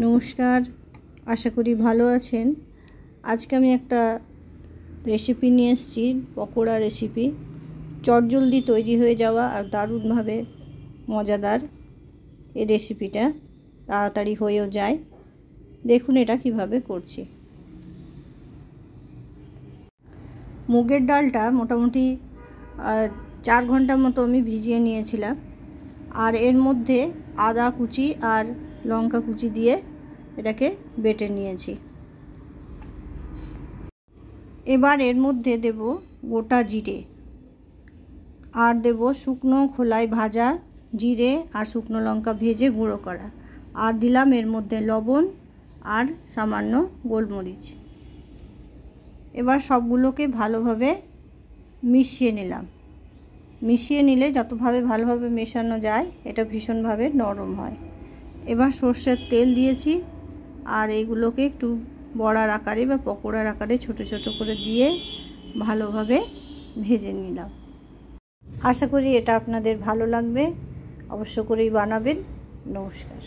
নমস্কার, আশা করি ভালো আছেন। আজকে আমি একটা রেসিপি নিয়ে এসেছি, পকোড়া রেসিপি। চটজলদি তৈরি হয়ে যাওয়া আর দারুণভাবে মজাদার এই রেসিপিটা, তাড়াতাড়ি হয়েও যায়। দেখুন এটা কিভাবে করছি। মুগের ডালটা মোটামুটি 4 ঘন্টা মতো আমি ভিজিয়ে নিয়েছিলাম, আর এর মধ্যে আদা কুচি আর লঙ্কা কুচি দিয়ে এটাকে বেটে নিয়েছি। এবার এর মধ্যে দেব গোটা জিরে, আর দেব শুকনো খোলায় ভাজা জিরে আর শুকনো লঙ্কা ভেজে গুঁড়ো করা, আর দিলাম এর মধ্যে লবণ আর সামান্য গোলমরিচ। এবার সবগুলোকে ভালোভাবে মিশিয়ে নিলাম। মিশিয়ে নিলে যতভাবে ভালোভাবে মেশানো যায় এটা ভীষণভাবে নরম হয়। এবার সর্ষের তেল দিয়েছি, আর এইগুলোকে একটু বড়ার আকারে বা পকোড়ার আকারে ছোট ছোট করে দিয়ে ভালোভাবে ভেজে নিলাম। আশা করি এটা আপনাদের ভালো লাগবে, অবশ্য করেই বানাবেন। নমস্কার।